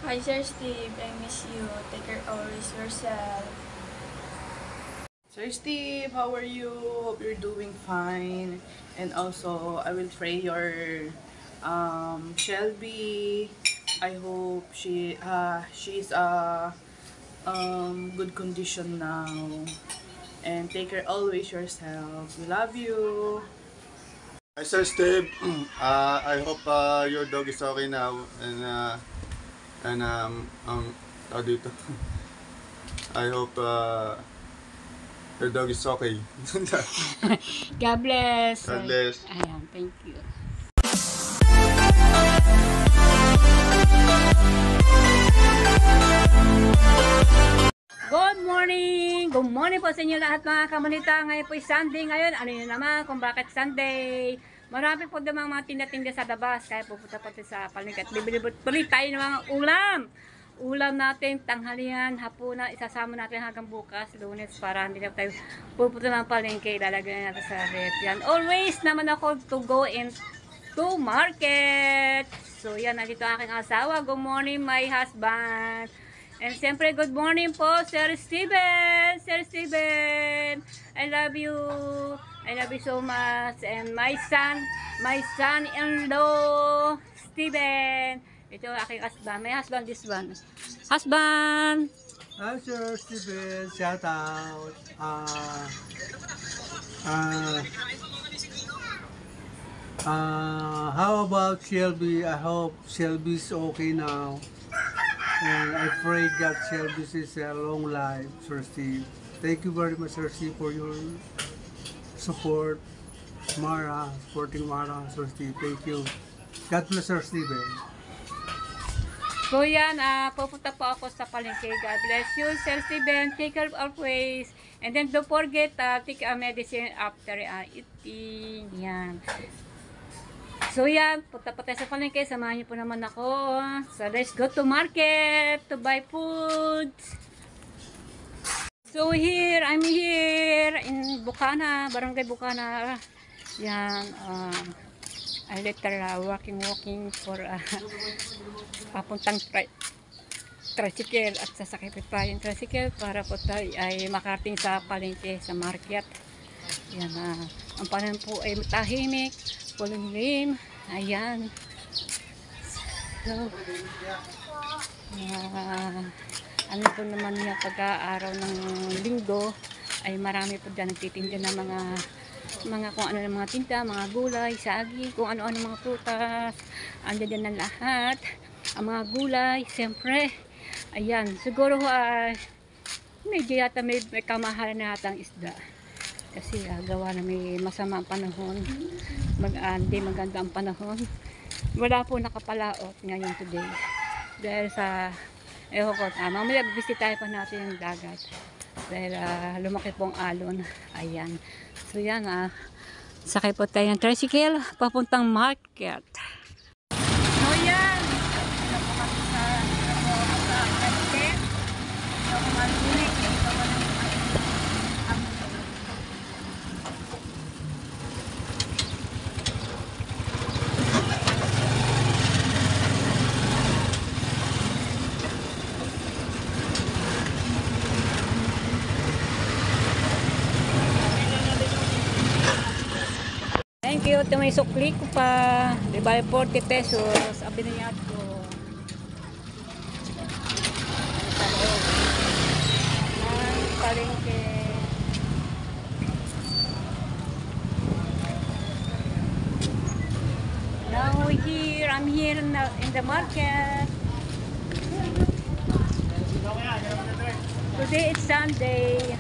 Hi Sir Steve, I miss you. Take care always yourself. Sir Steve, how are you? Hope you're doing fine. And also, I will pray your Shelby. I hope she's good condition now. And take care always yourself. We love you. Hi, Sir Steve. I hope your dog is okay now and tawag dito. I hope your dog is okay. God bless. God bless. Ayan, thank you. Good morning! Good morning po sa inyo lahat mga kamunita. Ngayon po ay Sunday ngayon. Ano yun naman kung bakit Sunday? Marami po damang mga tinda-tinda sa labas. Kaya pupunta po sa palengke at bibili tayo ng mga ulam. Ulam natin, tanghalian, hapunan, isasama natin hanggang bukas, Lunes, para hindi na tayo pupunta ng palengke. Ilalagay natin sa rep. Yan. Always naman ako to go into market. So yan, nandito aking asawa. Good morning, my husband. And siyempre, good morning po, Sir Steven! Sir Steven! I love you! I love you so much. And my son-in-law, Steven! Ito aking husband. My husband, this one. Husband! Hi, Sir Steven. Shout out. How about Shelby? I hope Shelby's okay now. And I pray God Shelby is a long life, Sir Steve. Thank you very much, Sir Steve, for your support. Supporting Mara, Sir Steve. Thank you. God bless, Sir Steven. So yan, pupunta po ako sa palengke. God bless you, Sir Steven. Take care always. And then don't forget, take a medicine after eating. Yan. So yan, punta pa tayo sa palengke. Samahan niyo po naman ako. So let's go to market to buy food. So here, I'm here in Bukana, Barangay Bukana. Yan, I later walking for papuntang tricycle at sasakay pa yung tricycle para po tayo ay makarating sa palengke, sa market. Yan, ang panahon po ay tahimik, pulimlim. Ayan. So, ano po naman yung pag-aaraw ng linggo ay marami po dyan nagtitinda ng mga kung ano ng mga tinda, mga gulay, saging, kung ano-ano mga prutas. Andiyan din na lahat. Ang mga gulay, siyempre. Ayan, siguro medyo yata may kamahalan na hatang isda. Kasi gawa na may masama ang panahon. Hindi maganda ang panahon. Wala po nakapalaot ngayon today. Dahil sa mamaya bibisitahin pa natin yung dagat. Dahil lumaki pong alon. Ayan. So yan, sakay po tayo ng tricycle papuntang market. So yan. Thank you. Ito may sukli ko pa. Diba 40 pesos. Abinayad ko. Sa loob ng palengke. Now I'm here in the market. Today it's Sunday.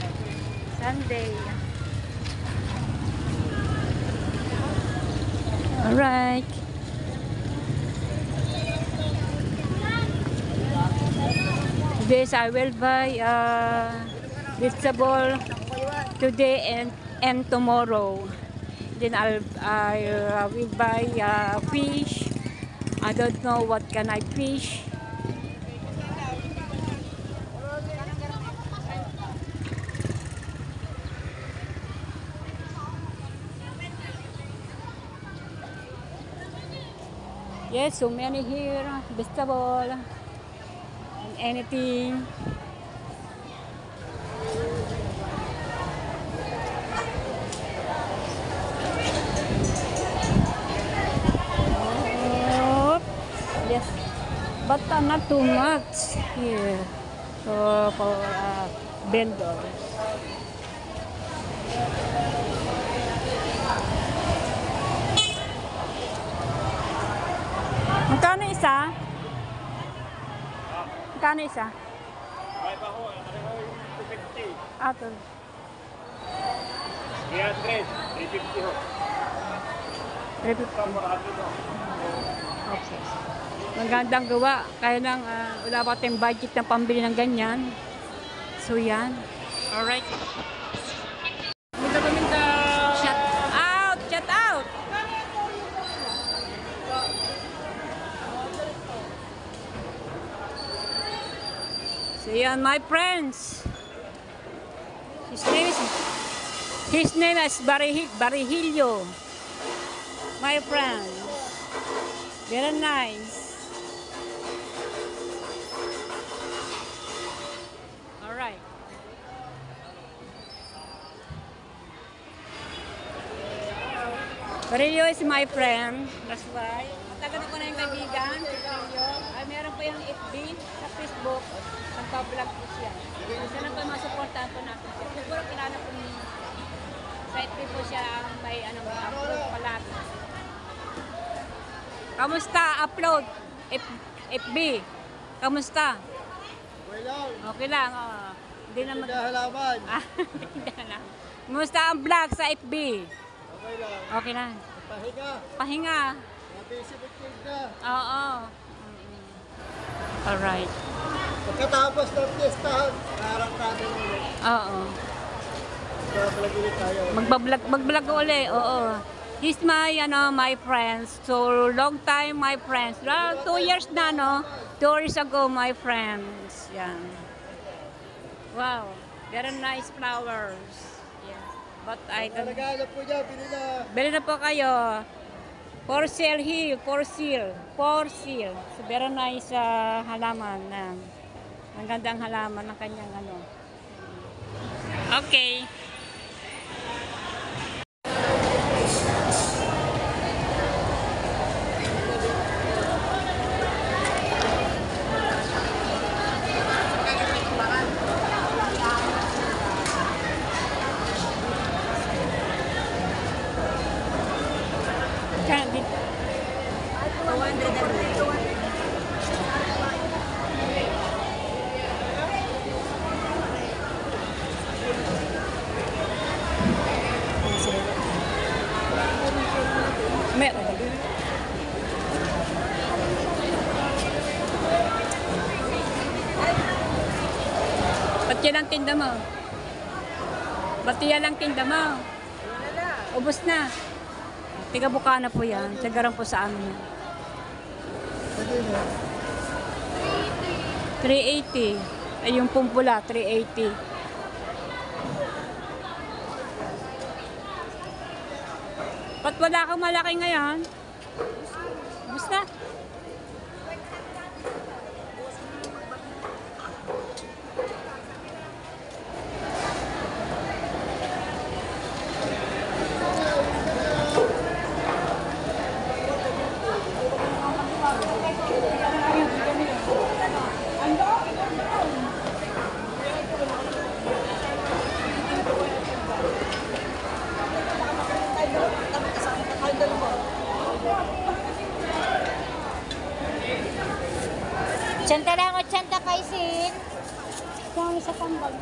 Alright. This I will buy vegetable today and tomorrow. Then I will buy fish. I don't know what can I fish. Yes, so many here, vegetable. and anything. Oh, yes, but not too much here for vendors. Magkano isa? Magkano isa? Ah, ito. 350 ho. 350. Okay. Magandang gawa. Kaya lang, wala pa tayong budget na pambili ng ganyan. So, yan. Alright. Shut out! Shut out! So, yan, my friends. His name is Barihilio. My friend. Very nice. Alright. Barihilio is my friend. That's why. Matagal ko na yung kaibigan. Si Barihilio. Ay, meron pa yung FB sa Facebook. Nagpa-vlog po siya. Isa na po yung masuportahan po natin siya. Siguro kilala po niya. Sa FB po siya may upload palagi. Kamusta? Upload? FB? Kamusta? Okay lang. Okay lang. Oh. Hindi na mag... halaman. Hindi na. Kamusta ang vlog sa FB? Okay lang. Okay lang. Pahinga. Pahinga. Mabisi bitbig na. Oo. Alright. Pagkatapos ng fiestahan, harap natin ulit. Oo. Vlog ulit tayo. Magbablog uli. Oo. He's my, my friends. So, long time, my friends. 2 years na, no? 2 years ago, my friends. Yan. Wow. Very nice flowers. Yeah. But I don't... Naghanap po niya, bili na. Bili na po kayo. For sale here. For sale. For sale. So, very nice halaman. Ang gandang halaman ng kanyang ano. Okay. Meron. Ba't yan ang tinda mo? Ba't yan ang tinda mo? Ubus na. Tiga Bukana po yan. Tigaran po sa amin yan. 380. Ay, yung pumpula, 380. Ba't wala kang malaki ngayon? Ubus na. Tsanta lang o tsanta kaisin. Kung sa tambal.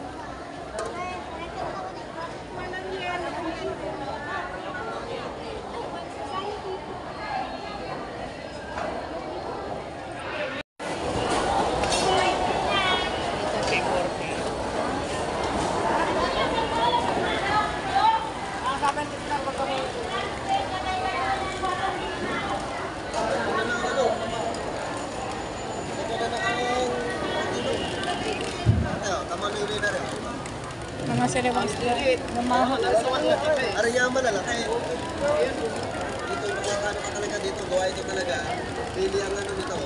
Mga sariwang sila. Namahal. Araya malalaki. Dito makakano ka talaga dito, gawa ito talaga. Pili ang ano nito.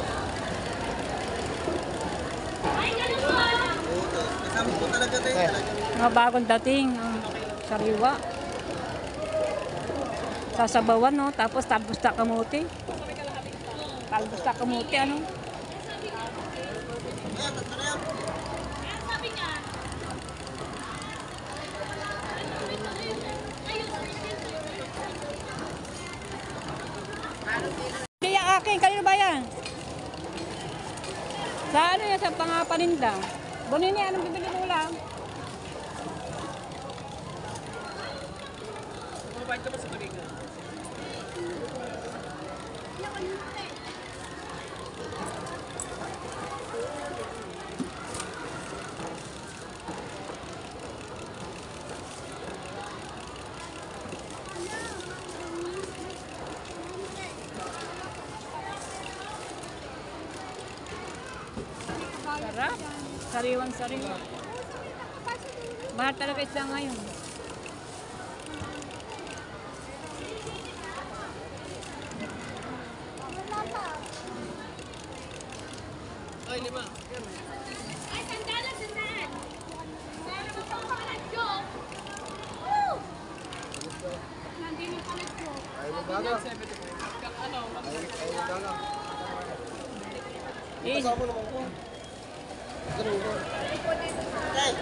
Mga bagong dating. Sariwa. Sasabawan, no? Tapos talbos na kamuti. Talbos na kamuti, ano? Hindi yung akin. Kanino ba yan? Sa ano yan? Sa pangapaninda. Bonini, anong bibili mo lang? Mabait ka ba sa balikan? Sarap. Sariwang sariwa. Mahal talaga isda ngayon. Ay, 5. Ay, sandala, sandala. Meron mo pang pakalagyo. Nandito yung pakalagyo.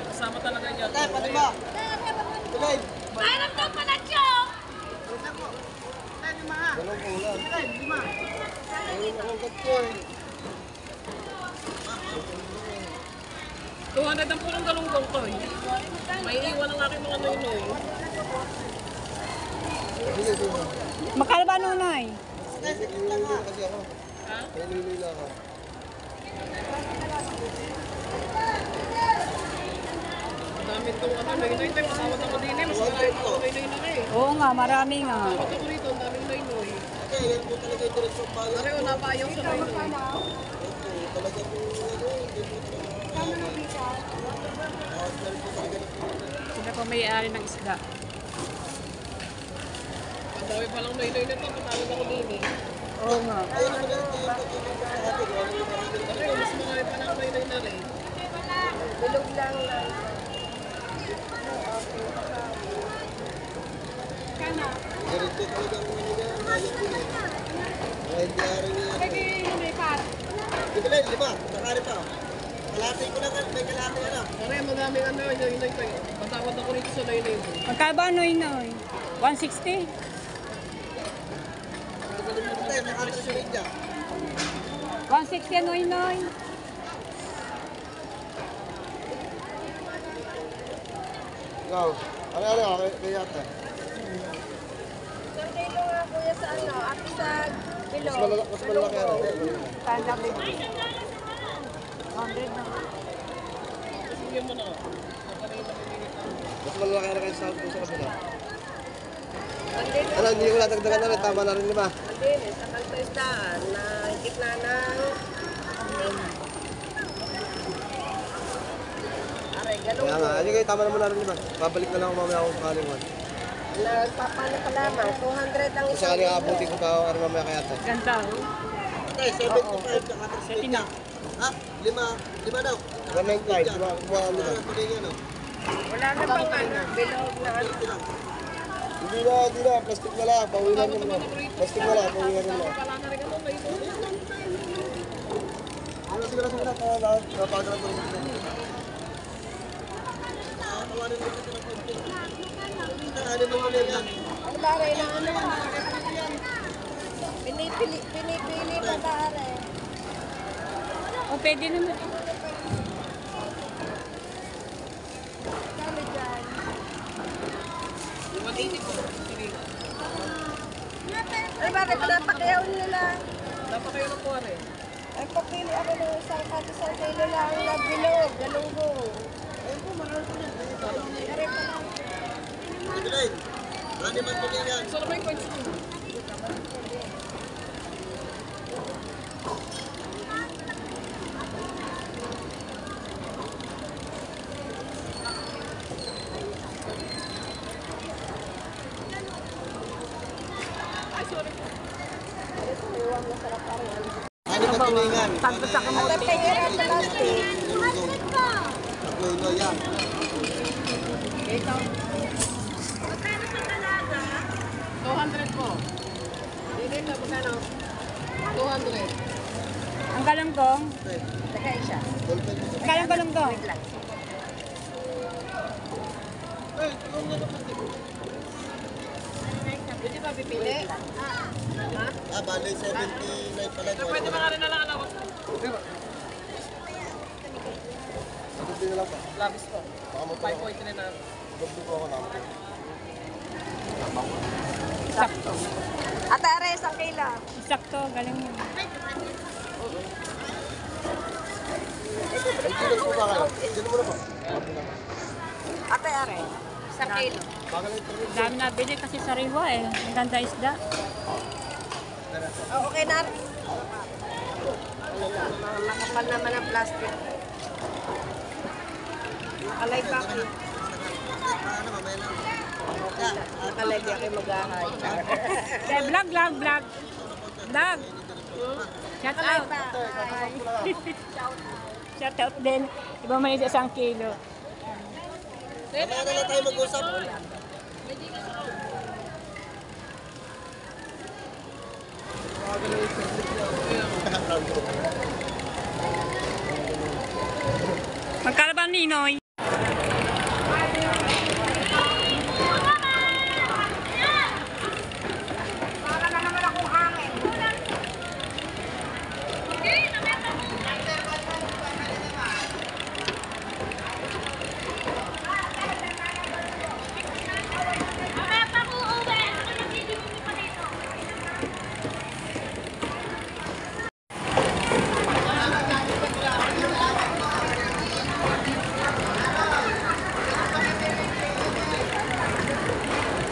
Kasama talaga yan. Meron pang pakalagyo. $200 ang pulong galunggong ko. May iwan ang aking mga noy-noy. Makano ba nunay? Ha? Ang dami itong ano, noy-noy. Masawag ako din eh. Mas marami ako noy-noy na eh. Oo nga, marami nga. Pag ako rito, ang daming noy-noy. Pareho napayaw sa noy-noy. Sila po may-ari ng isda. Ang dami palang noy-noy na ito. Patawag ako din eh. Oo nga. Pareho, mas marami pa ng noy-noy na rin. Bilog lang. Pare, madaming ano, noy-noy pa yun. Patawad ako rito sa noy-noy mo. Magkano ba noy-noy? 160? 160 ang noy-noy. Ikaw, ano, kaya ate? Isang kilo nga kuya sa ano, apisag, bilog. Mas malaki yan. Tandang din. 100 na. Sige mo na. Mas malaki yan kayo sa kabila. Andin, Ano, hindi ko natagdagan na rin. Tama na rin 5. andin, sa kanto isdaan na gitna ng aray, ganun. Kaya nga, hindi kayo tama naman na rin 5. Babalik na lang ako mamaya akong kalingon. Nagpapano ka lamang, 200 ang Kasi isang kanina abuti ko pa ako mamaya kaya ate. Ganda, oh. Okay, 75 na kata. Sa tina. Ha? 5 daw. 195. Kumuha mo na. wala na pang ano, bilog na ano. Hindi na. Plastic na lang. Pawilan mo na. Plastic na lang. Pawilan mo na. Wala na rin ano, noy-noy. Ano siguro sa mga napagalan ko. Ano ba rin na ano? Pinipili pa ba rin? O, pwede naman. Kami dyan. 180 po. Sige. Ay, bakit napakiyaw nila? Dapat kayo ng kuwari. Ay, papili ako ng isang kilo lang na bilog, galunggong. Ayun po, marami po na. Kare pa lang. So, na ba yung points ko? Ay, sorry. Ano ba tulingan? Tanto sa kamote. Ang pera plastic. Loy, yan. Ito. 200 po. Dito ito, magkano? 200. Ang galunggong. Tagay siya. Ang galunggong. Pwede ba pipili? Ah, bali 79 pala. Pwede ba rin na lang ako? Pwede na lang pa. Labis po. Baka mo 5.3 na. Pwede ko ako lang. Sakto. Ate Are, isang kilo. Sakto, galing mo. Ay, po ba kayo? Sino mo na po? Ate Are, isang kilo. Baka lang ito. Dami na bili kasi sa riwa eh. Ang ganda isda. Oh, okay na. Nakapal naman ang plastic. Nakalay pa ako. Ano, mamaya lang. Nakalay di ako mag-ahay. Eh, vlog. Vlog. Shout out. Shout out din. Iba man sa 1 kilo. Mamaya na lang tayo mag-usap. Magkano ba Ninoy? Mamaya pa ko uwi. Ako nagdidibumi pa dito.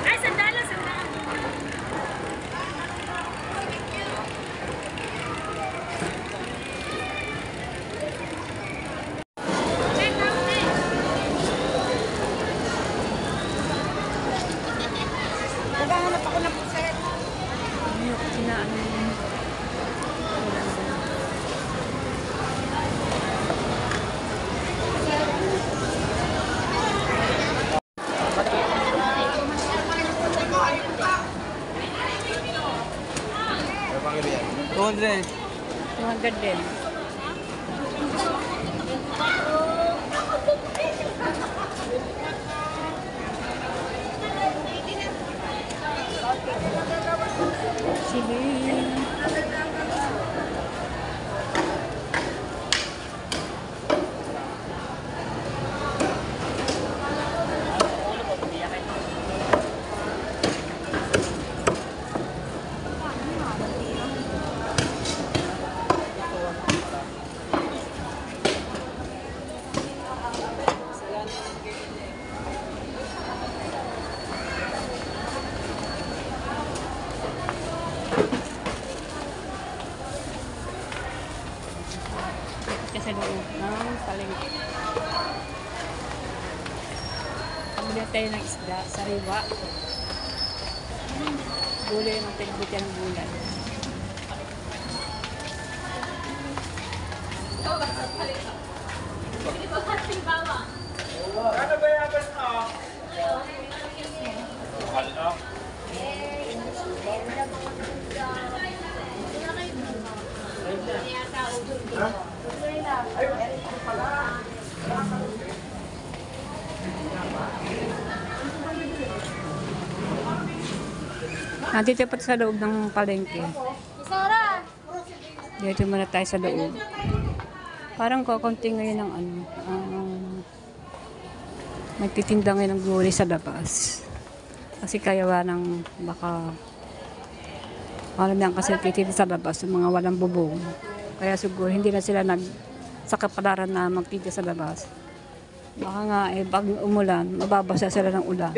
Ay, sandalan. Naghahanap ako ng puset. Ano kasi na ano yun? Ano bang yan? 200. 200 din. Sige. Sa loob ng palengke. Pabili tayo ng isda, sariwa. Gulay ng tigbuti ng gulay. Nandito pa sa loob ng palengke. Dito muna tayo sa loob. Parang kukunti ngayon ng ano, nagtitinda ngayon ng gulay sa labas. Kasi kayawa ng baka maramihan kasi nagtitinda sa labas yung mga walang bubong. Kaya siguro hindi na sila sa kapalaran na magtinda sa labas. Baka nga pag umulan, mababasa sila ng ulan.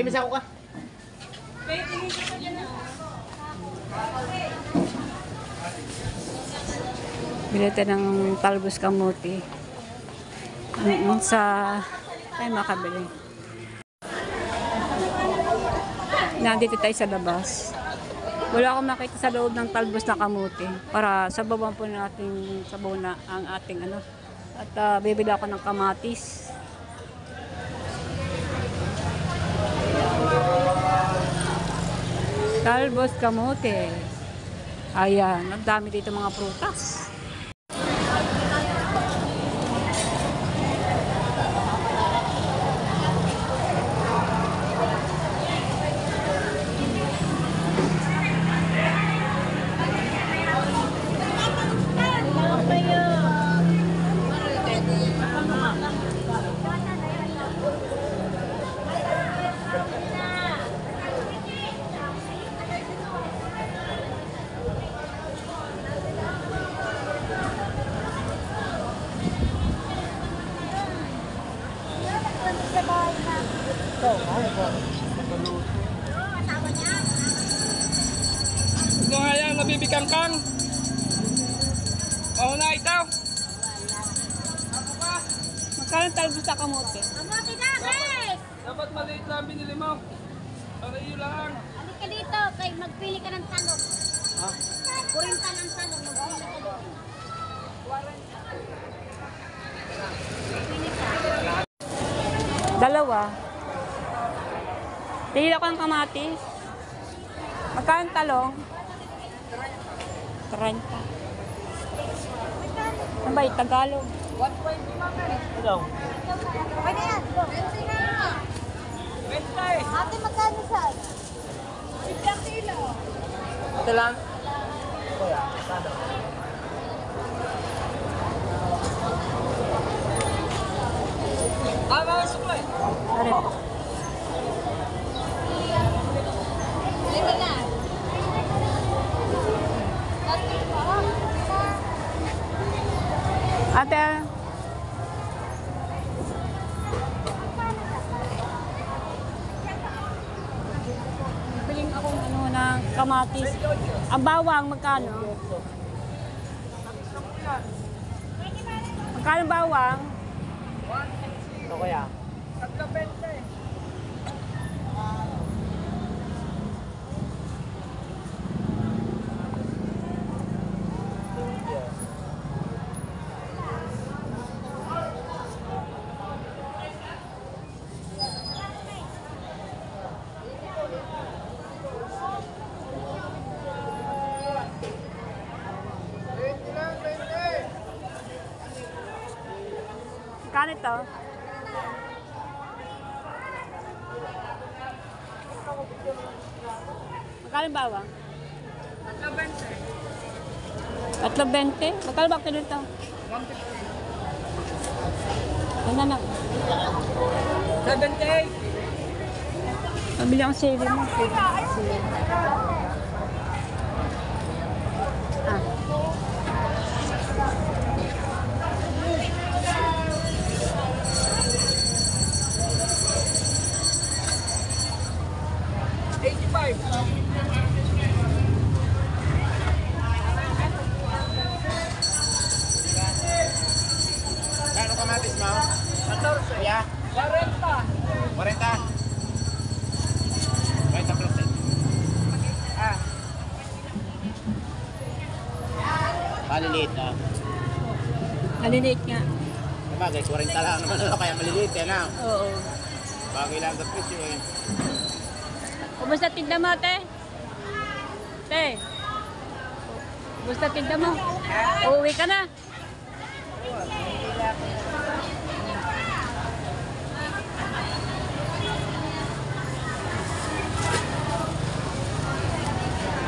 Bilita ng talbos kamuti. Sa tayo makabili. Nandito tayo sa labas. Wala akong makita sa loob ng talbos na kamuti. Para sabawan po natin sabaw na ang ating ano. At bibili ako ng kamatis. Talbos kamote. Ayan, ang dami dito mga prutas. Ito nga yan, nabibigkangkang. Mauna ito. Magkano talbos sa kamote? Kamote na, guys! Dapat maliit lang binili mo. Para iyo lang. Halika dito, kay magpili ka ng talong. Ha? 40 ng talong, magpili ka doon. Dalawa. Tila ko ang kamatis. Magkano ang talong? 30. Ano ba yung Tagalog? Pwede yan. 20 na. 20. Ate, magkano saan? 50 kilo. Ito lang. Mga suklay. Ano po? Pwede na. Ate, biling akong ano ng kamatis. Ang bawang, magkano? Magkano bawang? Ito kaya? 3.20. Magkano ito? Magkano bawang? 3.20. 3.20? Magkano ba kilo ito? 150. Ano na? 78. Pabili akong sili mo. Sili. Ah. Kano kamatis mo? 14. Yeah. 40. 40. 40%. Maliliit na. Maliliit nga. Sabagay, 40 lang naman ano, kaya maliliit yan na. Oo. Bagay lang sa presyo eh. Kumusta tinda mo, te? Te? Kumusta tinda mo? Uuwi ka na?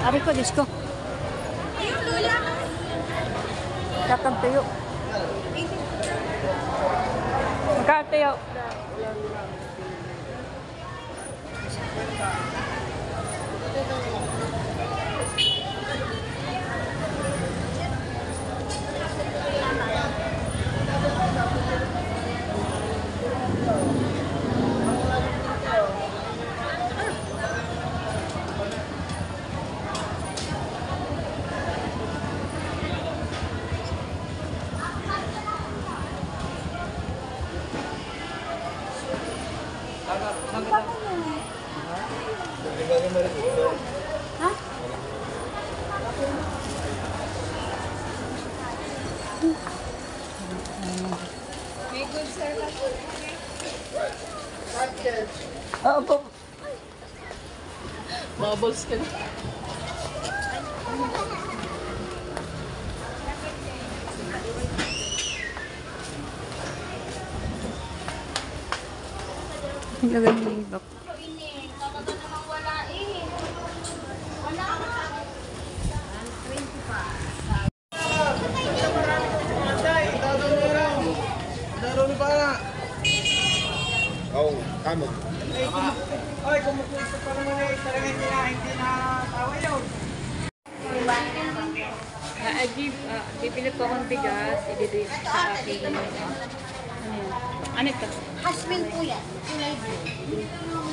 Ari ko, Diyos ko. Katang tuyo. Magkatayo. Ha? May good service. Oo po. Bubbles ka na. Lagay mo yung iba. Ini, talaga namang wala eh. Wala. Oo, tama. Bibili po akong bigas, ibibigay sa akin. Ano yan? Ano ito? Hasmin po yan. Kulay blue.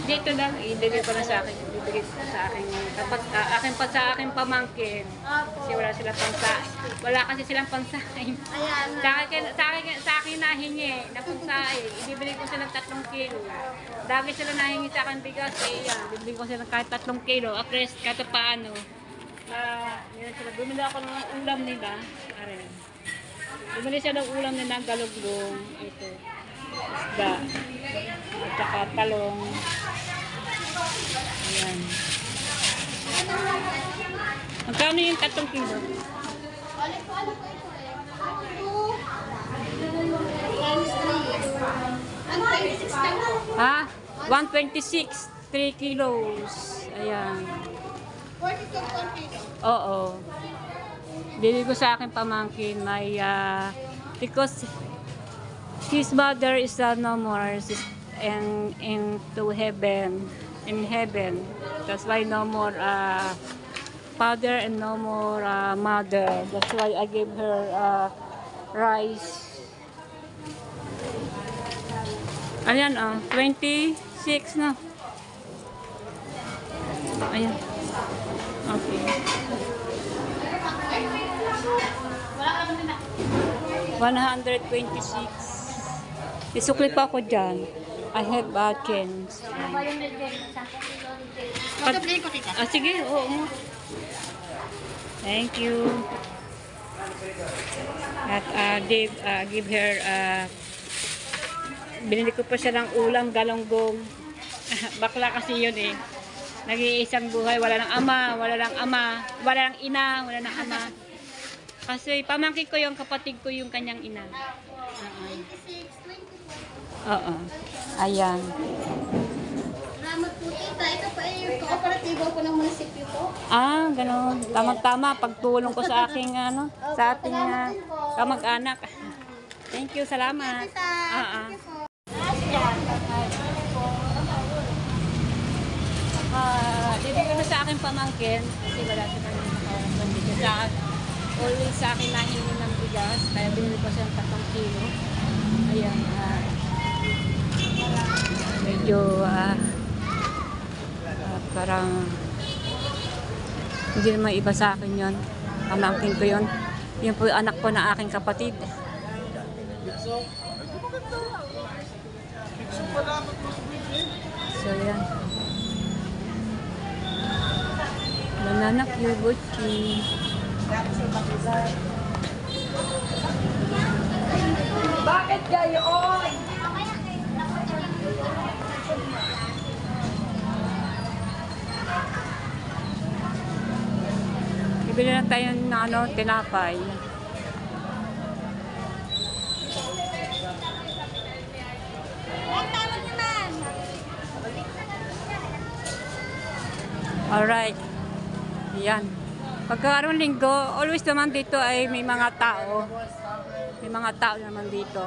Dito lang, ibibigay ko na sa akin. Ibibigay ko sa akin. Kapag sa akin pamangkin. Kasi wala silang pansain. Wala kasi silang pansain. Ayan. Sa akin nahingi na pansain. Ibibigay ko silang 3 kilo. Dami sila nahingi sa akin bigas. Eh, yan. Ibibigay ko silang kahit 3 kilo. At least, kahit paano. Bumili ako ng ulam nila. Ayan. Bumili siya ng ulam nila, galugong. Ito. Isda. At saka talong. Ayan. Magkano yung 3 kilo? Ha? 126. 3 kilos. Ayan. 42 kilo. Oo. Bili ko sa akin pamangkin. May, because his mother is no more and into heaven. In heaven. That's why no more father and no more mother. That's why I gave her rice. Ayan, 26 na. Ayan. Okay. 126. Isukli pa ako dyan. I have cans. Matablay ko, tita. Sige, oo mo. Thank you. At give her, binili ko pa siya ng ulam, galonggong. Bakla kasi yun eh. Nag-iisang buhay, wala nang ama, wala nang ina, wala nang ama. Kasi pamangkin ko yung kapatid ko yung kanyang ina. 26, 24. Oo. Ayan. Salamat po, tita. Ito pa yung kooperatibo po ng munisipyo po. Ah, gano'n. Tama-tama. Pagtulong ko sa aking, sa ating kamag-anak. Thank you. Salamat. Tita. Thank you po. Bibigyan ko sa akin pamangkin kasi wala siya kami nakapandito sa always sa akin nahingi ng bigas kaya binili ko siya ng 3 kilo. Ayan, medyo parang hindi naman iba sa akin yon, pamangkin ko yon. Yun po yung anak po na aking kapatid. So yan, mananak yung butchi. Bakit gayon? Bibili lang tayo ng tinapay. Alright. Yan. Pagkaroon linggo, always naman dito ay may mga tao. May mga tao naman dito.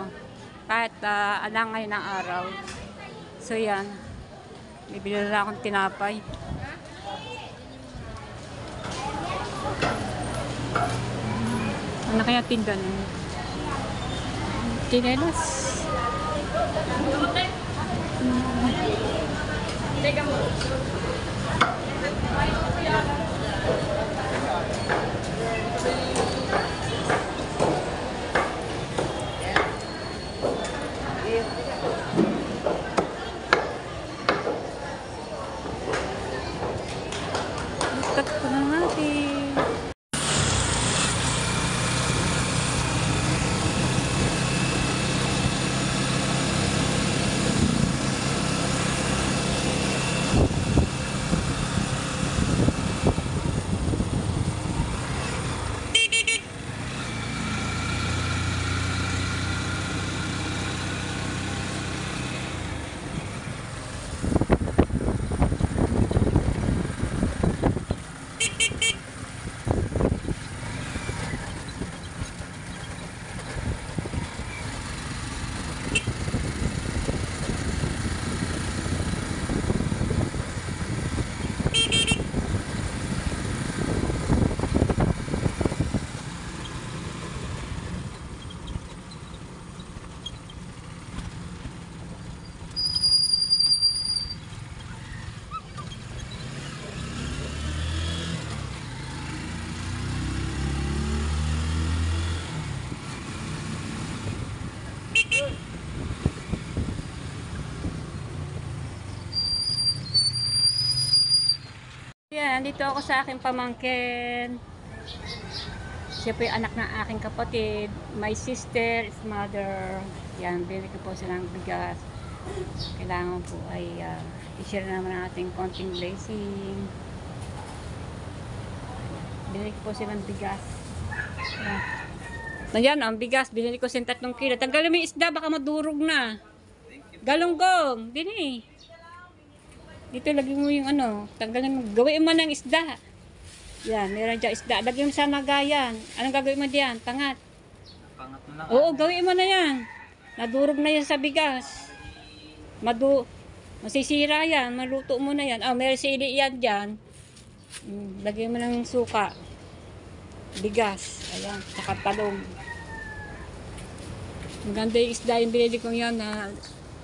Kahit alang ngayon ng araw. So yan. Bibili na akong tinapay. Ano kaya tinda niyo? Tinelas. Teka mo. Cut ko na natin. Yan, dito ako sa aking pamangkin. Siya po yung anak ng aking kapatid. My sister is mother. Yan, binili ko po silang bigas. Kailangan po ay i-share naman ang ating konting blessing. Binili ko po silang bigas. Yan, ang bigas. Binili ko silang 3 kilo. Tanggalin mo yung isda, baka madurog na. Galunggong. Dini. Dito, lagyan mo yung ano. Tanggalin mo. Gawin mo ng isda. Yan, meron dyan isda. Lagyan mo sa nagayan. Anong gagawin mo diyan? Pangat. Pangat mo na. Oo, gawin mo na yan. Nadurog na yan sa bigas. Masisira yan. Maluto mo na yan. Meron sili yan dyan. Lagyan mo ng suka. Bigas. Ayan, saka talong. Ang ganda yung isda yung binili ko yan na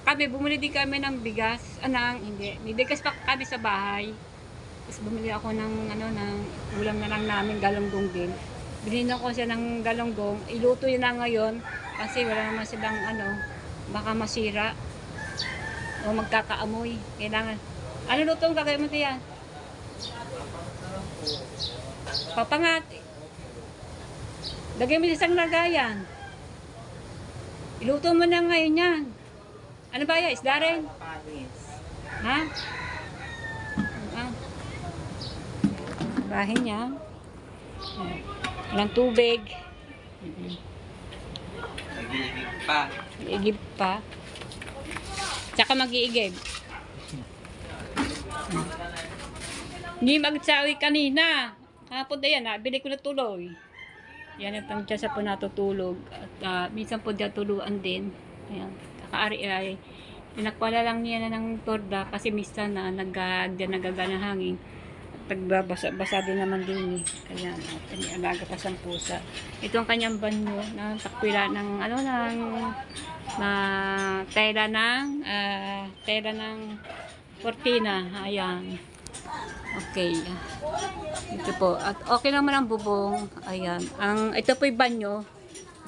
bumili din kami ng bigas. Hindi. May bigas pa kami sa bahay. Tapos bumili ako ng ulam na lang namin, galunggong din. Binili ko siya ng galunggong. Iluto yun na ngayon. Kasi wala naman silang baka masira. O magkakaamoy. Kailangan. Ano luto ang gagawin mo tiyan? Papangat. Lagay mo sa isang lagayan. Iluto mo na ngayon yan. Ano ba yan? Isda rin? Ha? Bahin niya. Walang tubig. Nag-iigib pa. Iigib pa. Tsaka mag-iigib. Hindi magsawi kanina. Hapon na yan. Bili ko na tuloy. Yan yung pang sa po natutulog. At minsan po dyan tuluan din. Ayan. Kakaari ay tinakpala lang niya na ng torda kasi minsan na nagaga ng hangin. Tagbabasa din naman din eh. Kaya alaga pa siyang pusa. Ito ang kanyang banyo na takpila ng tela ng cortina. Ayan. Okay. Ito po. At okay naman ang bubong. Ayan. Ito po yung banyo.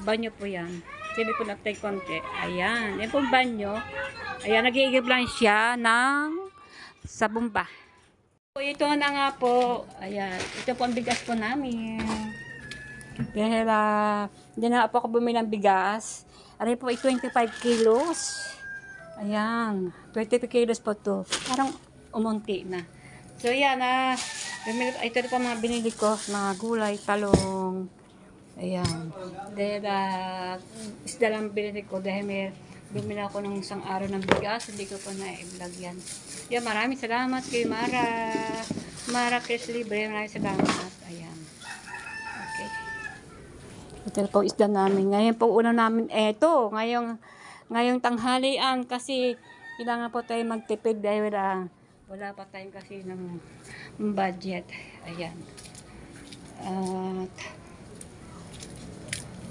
Banyo po yan. Sili po natin konti. Ayan. Yan po yung banyo. Ayan. Nag-iigib lang siya sa bomba. Ito na nga po. Ayan. Ito po ang bigas po namin. Dahil hindi na po ako bumili ng bigas. Ano po ay 25 kilos. Ayan. 25 kilos po to. Parang umunti na. So yan ito na po mga binili ko. Mga gulay, talong. Ayan. Dahil isda lang binili ko dahil may bumili ako ng isang araw ng bigas. Hindi ko po na-vlog yan. Yan, maraming salamat kay Mara Chris Libre. Maraming salamat. Ayan. Okay. Ito po isda namin. Ngayon po una namin eto. Ngayong tanghalian kasi kailangan po tayo magtipid dahil wala pa tayong kasi ng budget. Ayan. At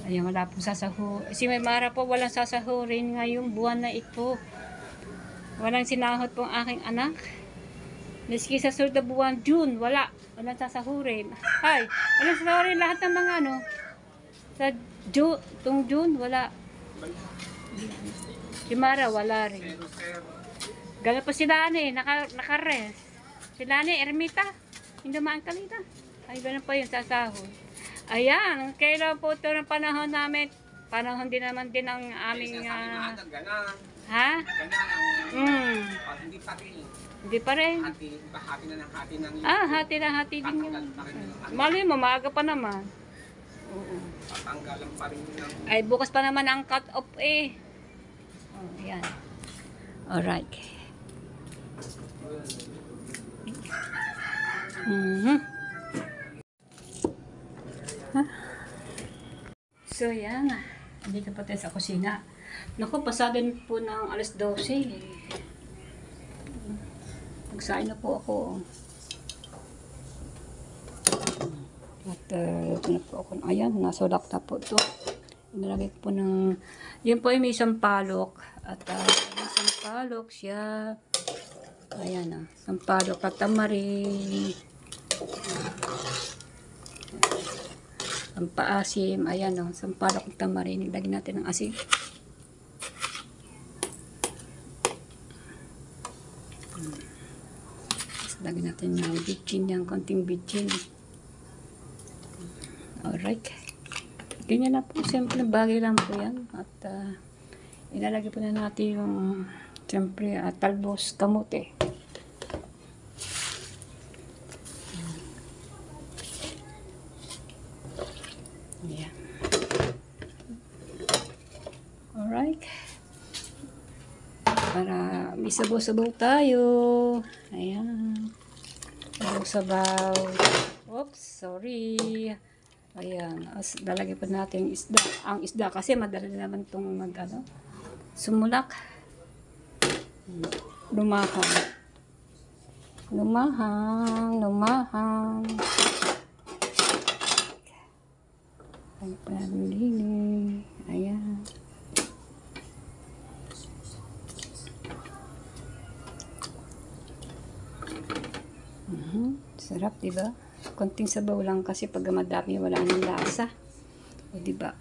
ayan, wala pong sasahur. Si Mara po walang sasahurin ngayong buwan na ito. Walang sinahod po ang aking anak. Miski sa sunod na buwan, June, walang sasahurin. Ay, walang sasahurin lahat ng mga sa June, wala. Si Mara, wala rin. Gala pa sila naka-rest. Sila Ermita. Hindi maan kalita. Ay, ganun pa yun sasahod. Ayan, kailan po ito ng panahon namin. Panahon din naman din ang aming... ha? Hindi pa rin. Hindi pa rin. Hati na ng hati ng... hati na hati din yun. Mali mo, maaga pa naman. Oo. Patanggalan pa rin ng... Ay, bukas pa naman ang cut-off eh. Ayan. Alright. So, yan. Andito pa tayo sa kusina. Naku, pasado na po ng alas 12. Nagsain na po ako. At ito na po ako. Ayan, nasulak na po ito. Nilagay ko po ng... Yun po ay may sampalok. At may sampalok siya. Ayan sampalok at tamarin. Sampaasim. Ayan sampalok at tamarin. Nilagay natin ng asin. Lagyan natin ng bitchin yan, konting bitchin. Alright. Ganyan na po, siyempre bagay lang po yan. At ilalagay po na natin yung, siyempre, talbos kamote. Ayan. Alright. Para may sabaw-sabaw tayo. Ayan. Sabaw-sabaw. Oops, sorry. Ayan. Lalagay pa natin yung isda. Ang isda kasi madali naman itong sumulak. Lumahang. Lumahang. Lumahang. Ay, panlili. Ayan. Sarap, diba? Konting sabaw lang kasi pag madami wala nang lasa. O, diba?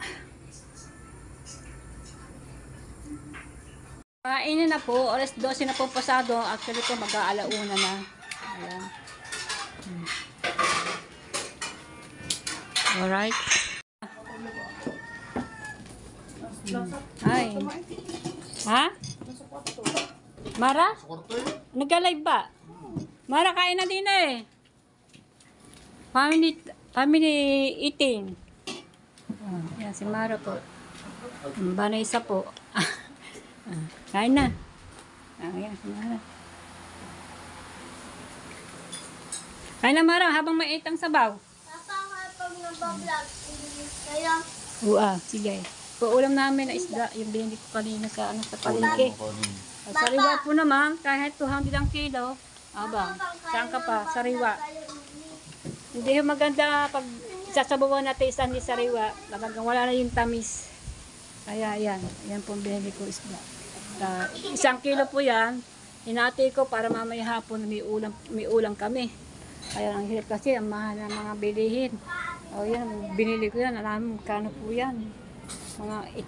Kainin na po. Alas 12 na po pasado. Actually po mag-aalauna na. Ayan. Alright. Ay. Ha? Mara? Nag-live ba? Mara, kain na din eh. Family eating. Yan, si Mara po. Vanessa po. Kain na. Yan, si Mara. Kain na, Mara, habang mait ang sabaw. Pag nag-vlog, kaya Sige. Paulam namin na isda. Yung binili ko kanina sa palengke. Sariwa po naman, kahit 200 ang kilo. Aba, saan ka pa? Sariwa. Hindi yung maganda pag sasabawan natin isang ni sariwa. Talagang wala na yung tamis. Kaya yan. Yan po binili ko isda. 1 kilo po yan. Hinati ko para mamaya hapon may ulam kami. Kaya ang hirap kasi ang mahal ng mga bilihin. O yan, binili ko yan. Alam mo, kano po yan. Mga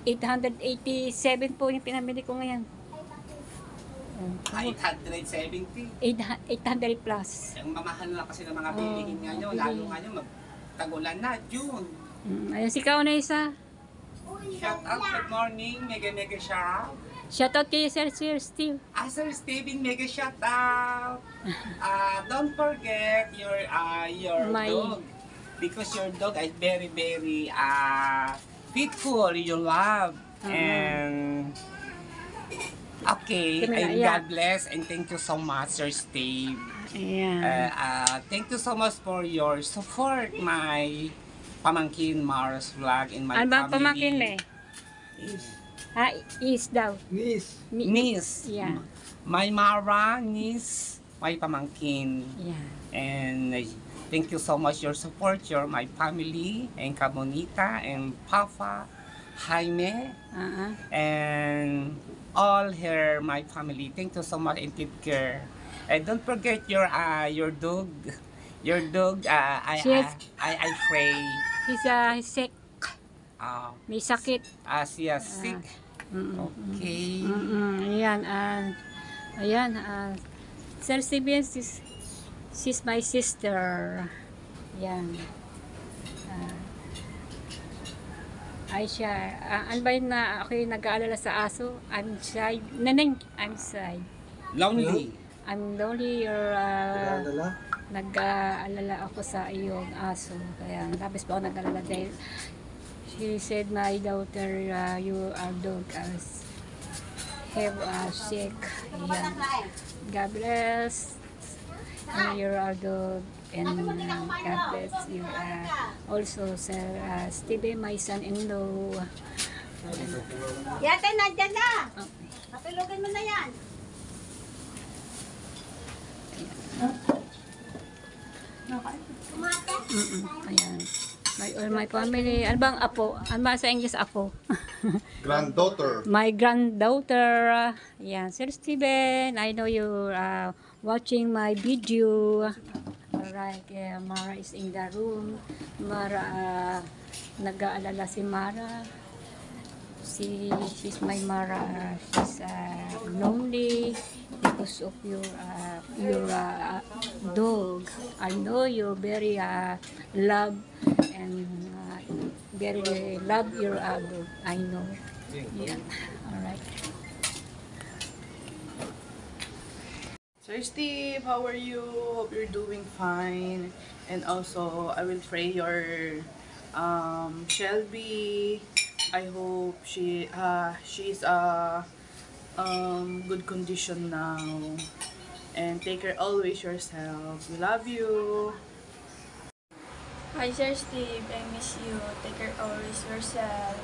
887 po yung pinamili ko ngayon. 870. 800 plus. Ang mamahal na kasi ng mga bilihin ngayon, lalo ngayon magtagulan na, June. Ayan si Kaunaysa. Shout out, good morning, mega shout. Shout out kay Sir Steve. Sir Steven, mega shout out. Don't forget your dog. Because your dog is very, very faithful, you love. And okay, and God bless and thank you so much, Sir Steve. Yeah. Thank you so much for your support, my pamangkin Mars vlog in my Ano ba family. pamangkin me? Is daw. Niece. Yeah. My Mara, niece, my pamangkin. Yeah. And thank you so much your support, your my family, and Kabonita, and Papa, Jaime, and all her my family. Thank you so much and take care. And don't forget your dog. Your dog. I pray. He's sick. May sakit. Siya sick. Okay. Ayan. Ayan. Sir Steven, she's my sister. Ayan. Aisha, ano ba yun na ako yung nag-aalala sa aso? I'm shy. Naneng, I'm shy. Lonely. I'm lonely or nag-aalala ako sa iyong aso. Kaya labis pa ako nag-aalala dahil she said, my daughter, you are dog as have sick. Ayan. God bless. And you're our dog. And God bless you. Also, Sir Steve, my son-in-law. Yate, nandyan na. Okay. Patulogin mo na yan. Kumate. Ayan. My family. Ano bang apo? Ano ba sa English apo? Granddaughter. My granddaughter. Ayan. Sir Steven, I know you're watching my video. Alright. Mara is in the room. Mara, nag-aalala si Mara. She's my Mara. She's lonely because of your dog. I know you very love and very love your dog. I know. Yeah. All right. Sir Steve, how are you? Hope you're doing fine. And also, I will pray your Shelby. I hope she's good condition now. And take care always yourself. We love you. Hi Sir Steve, I miss you. Take care always yourself.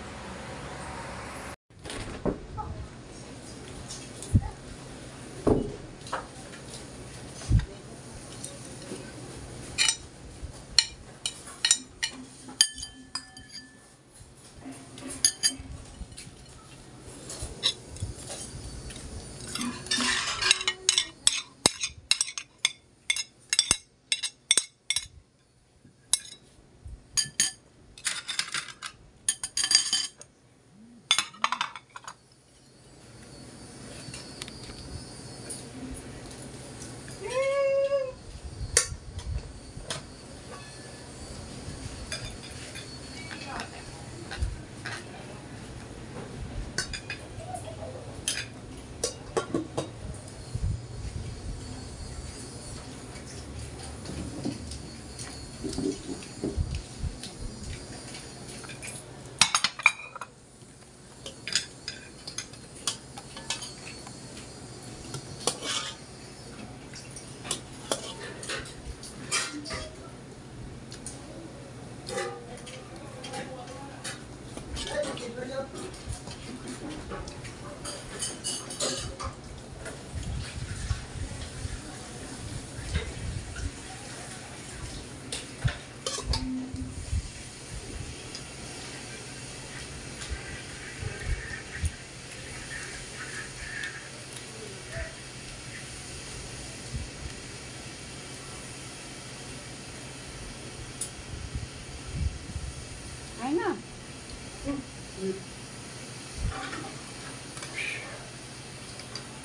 Ay na.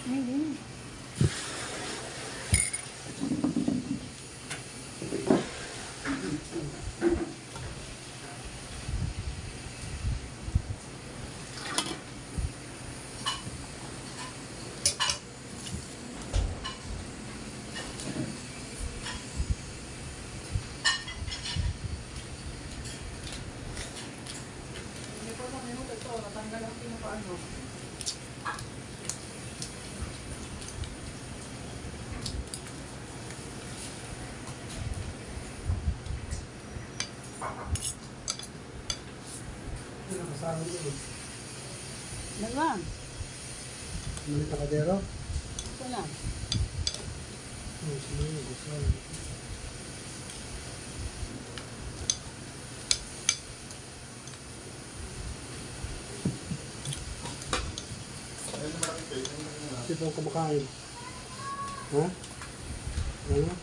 Hindi. Dalawa. Mali takadero. Ito lang. Oh, sige, gusto. Sino ang kumakain? Ha? Ano?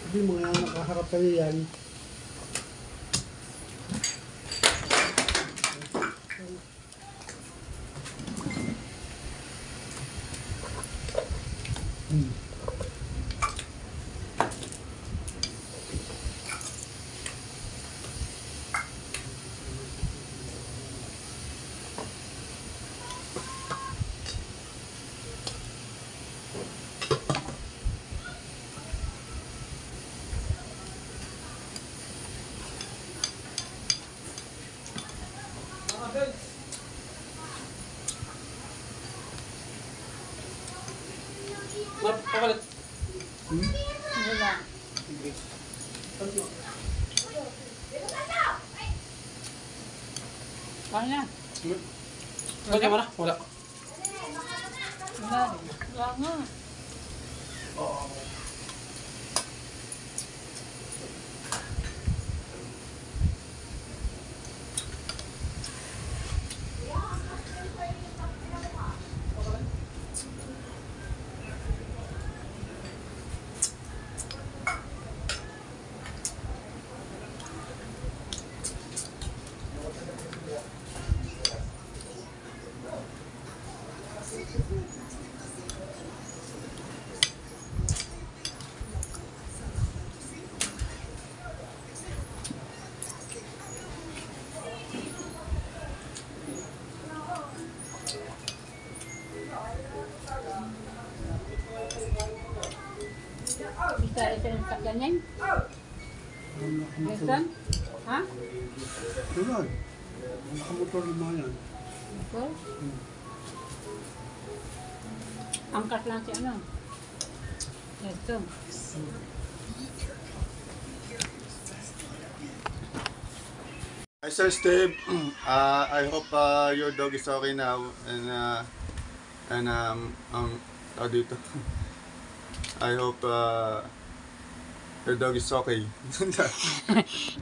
Hindi mga nakaharap kayo yan. Paano na? Wala mo na? Wala. Wala nga. Bisa ito yung sakyan yan? Lesson? Ha? Diba? Nakamotor naman yan. Ito? Angkas lang si ano? Ito. Hi Sir Steve, I hope your dog is okay now and dito. I hope your dog is okay.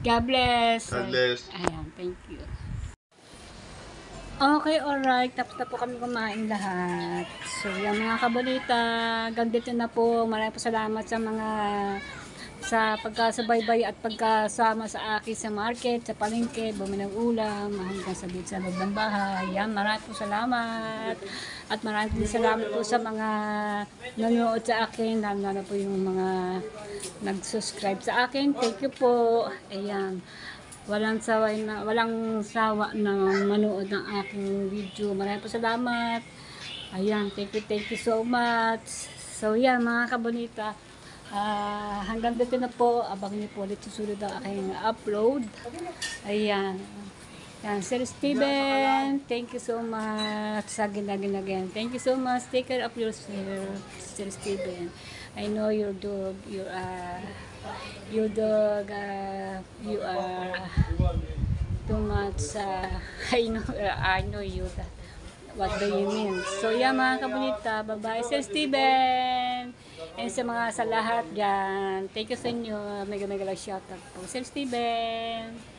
God bless. God bless. Ayan, thank you. Okay, alright. Tapos na po kami kumain lahat. So, yung mga kabalita, gandito na po. Maraming po salamat sa mga sa pagkasubaybay at pagkasama sa akin sa market, sa palengke, bumili ng ulam, hanggang sa sa loob ng bahay. Yan, maraming po salamat. At maraming po salamat po sa mga nanonood sa akin, lalo na po yung mga nag-subscribe sa akin. Thank you po. Ayan. Walang sawa na manood ng aking video. Maraming po salamat. Ayan, thank you so much. So yan mga kabonita, hanggang dito na po. Abang niyo po ulit susunod ang aking upload. Ayan. Yan, Sir Steven, thank you so much. Again. Thank you so much. Take care of yourself, Sir Steven. I know your dog, you are too much. I know you that. What do you mean? So yeah mga kabunita, bye-bye Sir Steven. And sa lahat dyan, thank you sa inyo. Mega shoutout po Sir Steven.